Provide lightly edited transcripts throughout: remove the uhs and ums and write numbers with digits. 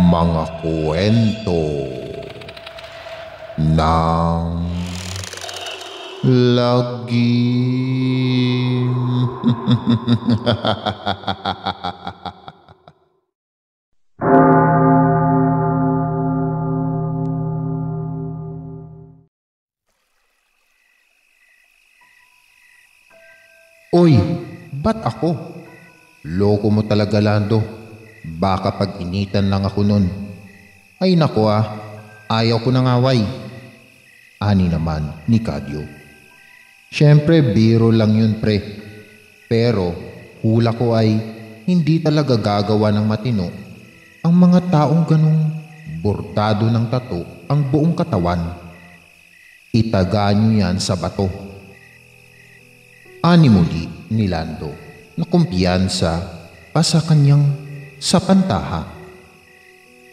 Mga kwento ng lagim. Uy, ba't ako? Loko mo talaga, Lando. Baka pag-initan lang ako nun. Ay nako ayaw ko ng away. Ani naman ni Kadyo. Siyempre biro lang yun pre. Pero hula ko ay hindi talaga gagawa ng matino ang mga taong ganong bordado ng tato ang buong katawan. Itaga nyo yan sa bato. Ani muli ni Lando na kumpiyansa pa sa kanyang sa pantaha.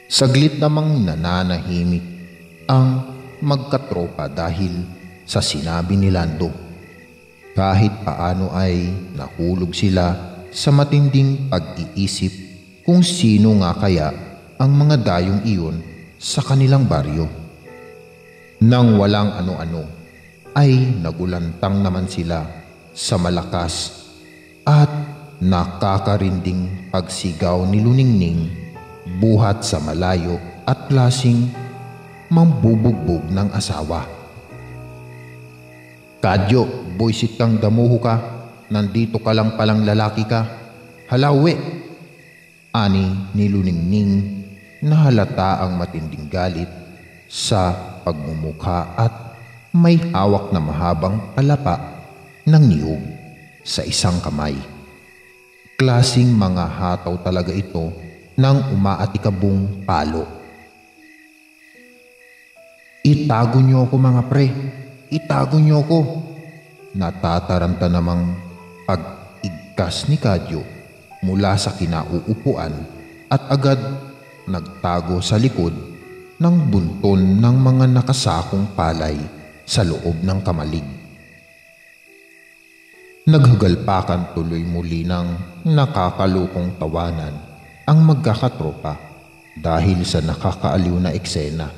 Saglit namang nananahimik ang magkatropa dahil sa sinabi ni Lando. Kahit paano ay nahulog sila sa matinding pag-iisip kung sino nga kaya ang mga dayong iyon sa kanilang baryo. Nang walang ano-ano ay nagulantang naman sila sa malakas at nakakarinding pagsigaw ni Luningning buhat sa malayo at klasing mambubugbog ng asawa. Kadyo, boysit kang damuho ka, nandito ka lang palang lalaki ka, halawe. Ani ni Luningning na halata ang matinding galit sa pagmumukha at may hawak na mahabang palapa ng niyog sa isang kamay. Klasing mga hataw talaga ito ng umaatikabong palo. Itago niyo ako mga pre, itago niyo ako. Natataranta namang pag-igkas ni Kadyo mula sa kinauupuan at agad nagtago sa likod ng bunton ng mga nakasakong palay sa loob ng kamalig. Naghagalpakan tuloy muli ng nakakalukong tawanan ang magkakatropa dahil sa nakakaaliw na eksena.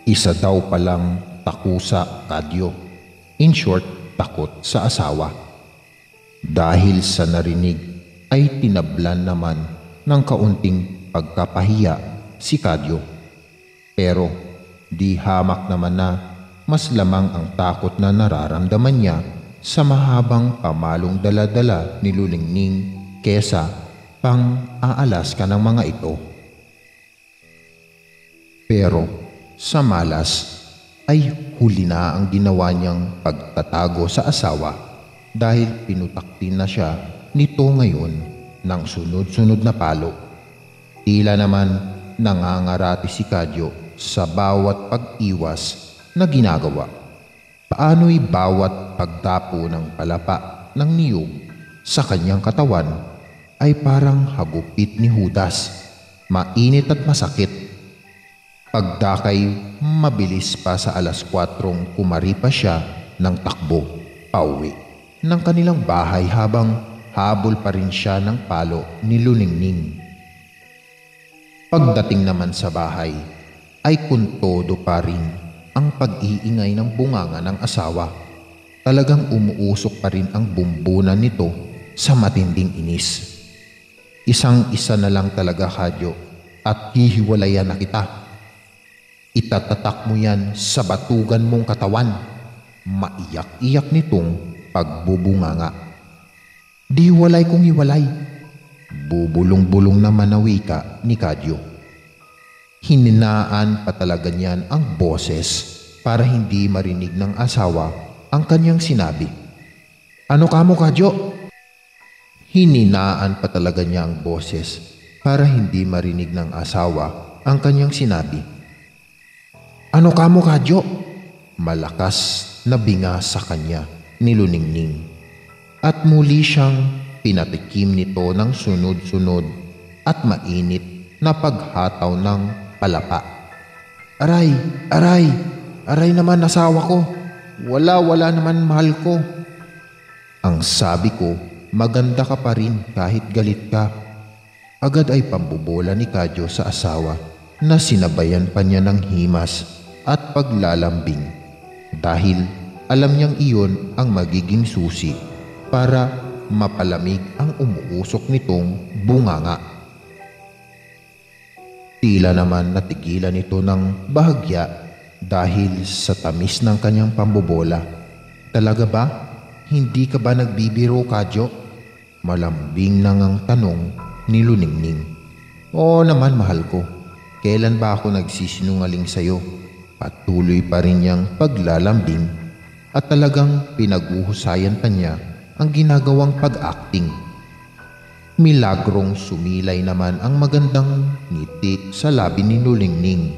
Isa daw palang takusa Kadyo. In short, takot sa asawa. Dahil sa narinig ay tinablan naman ng kaunting pagkapahiya si Kadyo. Pero di hamak naman na mas lamang ang takot na nararamdaman niya sa mahabang pamalong dala-dala ni Luningning kesa pang-aalas ka ng mga ito. Pero sa malas ay huli na ang ginawa niyang pagtatago sa asawa dahil pinutaktin na siya nito ngayon ng sunod-sunod na palo. Tila naman nangangarati si Kadyo sa bawat pag-iwas na ginagawa. Paano'y bawat pagdapo ng palapa ng niyog sa kanyang katawan ay parang hagupit ni Judas, mainit at masakit. Pagdakay mabilis pa sa 4:00 kumaripa siya ng takbo pauwi ng kanilang bahay habang habol pa rin siya ng palo ni Luningning. Pagdating naman sa bahay ay kuntodo pa rin ang pag-iingay ng bunganga ng asawa. Talagang umuusok pa rin ang bumbunan nito sa matinding inis. Isang-isa na lang talaga Kadyo at hihiwalayan na kita. Itatatak mo yan sa batugan mong katawan. Maiyak-iyak nitong pagbubunganga. Di walay kung hiwalay. Bubulong-bulong naman na wika ni Kadyo. Hininaan pa talaga niyan ang boses para hindi marinig ng asawa ang kanyang sinabi. Ano ka mo Kadyo? Hininaan pa talaga niya ang boses para hindi marinig ng asawa ang kanyang sinabi. Ano ka mo Kadyo? Malakas na binga sa kanya ni Luningning. At muli siyang pinatikim nito ng sunod-sunod at mainit na paghataw ng palapa. Aray, aray, aray naman asawa ko. Wala naman mahal ko. Ang sabi ko, maganda ka pa rin kahit galit ka. Agad ay pambobola ni Kadyo sa asawa na sinabayan pa niya ng himas at paglalambing dahil alam niyang iyon ang magiging susi para mapalamig ang umuusok nitong bunganga. Tila naman natigilan ito ng bahagya dahil sa tamis ng kanyang pambobola. Talaga ba? Hindi ka ba nagbibiro, Kadyo? Malambing nang ang tanong ni Luningning. Oo naman, mahal ko. Kailan ba ako nagsisinungaling sa'yo? Patuloy pa rin niyang paglalambing at talagang pinaguhusayan pa niya ang ginagawang pag-acting. Milagrong sumilay naman ang magandang ngiti sa labi ni Luningning.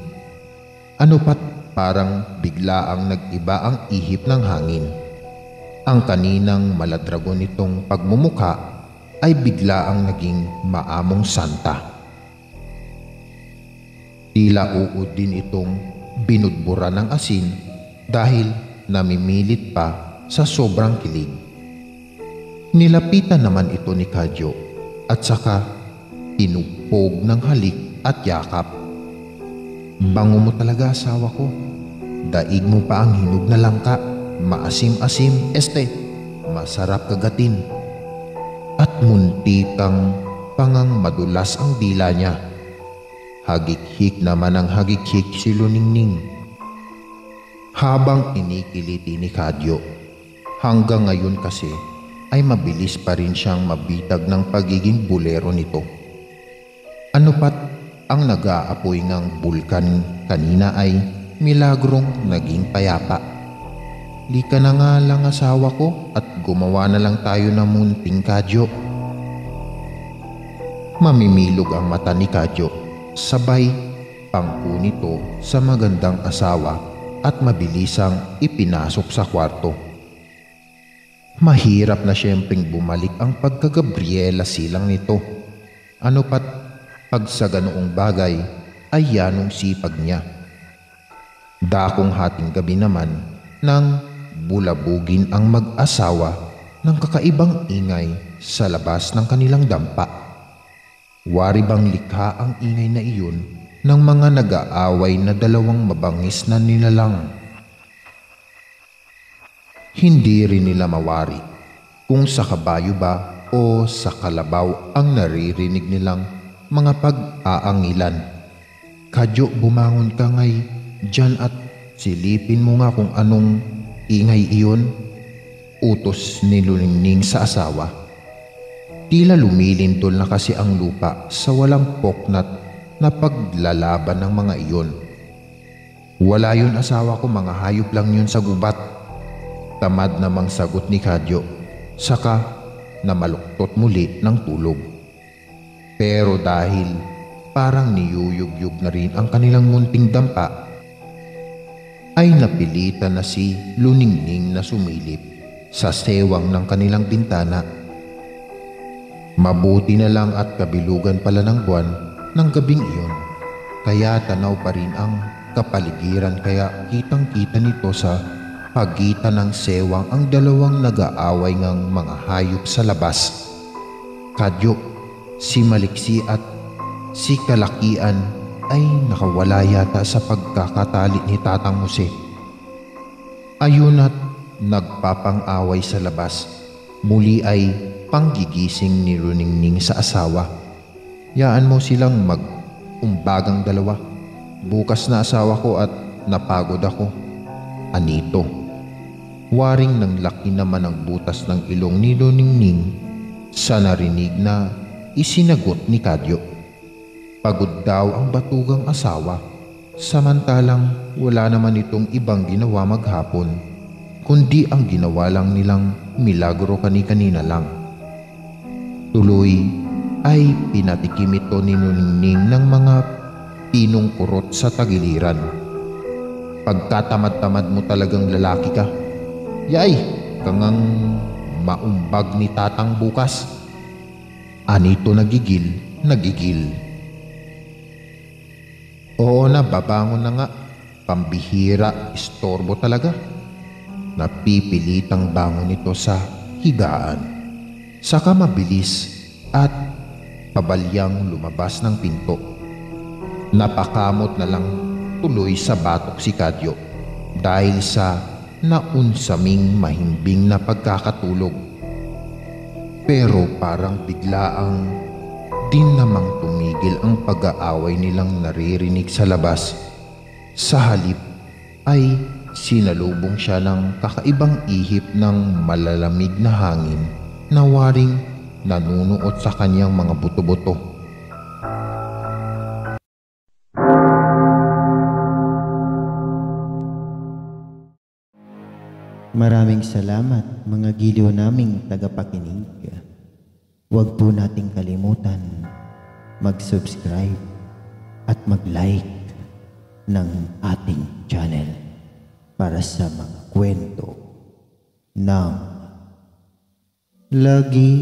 Ano pat parang bigla ang nag-iba ang ihip ng hangin. Ang kaninang maladragon nitong pagmumuka ay bigla ang naging maamong santa. Tila uod din itong binudbura ng asin dahil namimilit pa sa sobrang kilig. Nilapitan naman ito ni Kadyo at saka tinupog ng halik at yakap. Bango mo talaga, asawa ko. Daig mo pa ang hinog na langka. Maasim-asim, masarap kagatin. At munti kang pangang madulas ang dila niya. Hagikhik naman ang hagikhik si Luningning. Habang kinikiliti ni Kadyo, hanggang ngayon kasi ay mabilis pa rin siyang mabitag ng pagiging bulero nito. Ano pat ang nag-aapoy ng bulkan kanina ay milagrong naging payapa. Lika na nga lang, asawa ko, at gumawa na lang tayo ng munting, Kadyo. Mamimilog ang mata ni Kadyo, sabay pangko nito sa magandang asawa at mabilisang ipinasok sa kwarto. Mahirap na siyempleng bumalik ang pagka-Gabriela silang nito. Ano pat pag sa ganoong bagay ay yanong sipag niya. Dakong hating gabi naman nang bulabugin ang mag-asawa ng kakaibang ingay sa labas ng kanilang dampa. Wari bang likha ang ingay na iyon ng mga nag-aaway na dalawang mabangis na nilalang? Hindi rin nila mawari kung sa kabayo ba o sa kalabaw ang naririnig nilang mga pag-aangilan. Kadyo, bumangon ka ngay dyan at silipin mo nga kung anong ingay iyon, utos ni Luningning sa asawa. Tila lumilindol na kasi ang lupa sa walang poknat na paglalaban ng mga iyon. Wala yun, asawa ko, mga hayop lang yun sa gubat. Tamad namang sagot ni Kadyo, saka namaluktot muli ng tulog. Pero dahil parang niyuyugyug na rin ang kanilang munting dampa, ay napilitan na si Luningning na sumilip sa sewang ng kanilang bintana. Mabuti na lang at kabilugan pala ng buwan ng gabing iyon, kaya tanaw pa rin ang kapaligiran, kaya kitang-kita nito sa pagitan ng sewang ang dalawang nag-aaway ngang mga hayop sa labas. Kadyo, si Maliksi at si Kalakian ay nakawala yata sa pagkakatali ni Tatang Jose. Ayun at nagpapang-away sa labas. Muli ay panggigising ni Luningning sa asawa. Yaan mo silang mag-umbagang dalawa. Bukas na, asawa ko, at napagod ako. Anito. Waring nang laki naman ang butas ng ilong ni Luningning sa narinig na isinagot ni Kadyo. Pagod daw ang batugang asawa, samantalang wala naman itong ibang ginawa maghapon, kundi ang ginawa lang nilang milagro kani-kanina lang. Tuloy ay pinatikim ito ni Luningning ng mga pinong kurot sa tagiliran. Pagkatamad-tamad mo talagang lalaki ka. Yay, kangang maumbag ni Tatang bukas. Anito nagigil. Oo na, babangon na nga. Pambihira, istorbo talaga. Napipilitang bangon ito sa higaan. Saka mabilis at pabalyang lumabas ng pinto. Napakamot na lang tuloy sa batok si Kadyo dahil sa naunsaming mahimbing na pagkakatulog. Pero parang biglaang din namang tumigil ang pag-aaway nilang naririnig sa labas. Sa halip ay sinalubong siya ng kakaibang ihip ng malalamig na hangin na waring nanunuot sa kanyang mga buto-buto. Maraming salamat mga giliw naming tagapakinig. Huwag po nating kalimutan mag-subscribe at mag-like ng ating channel para sa mga kwento ng lagi.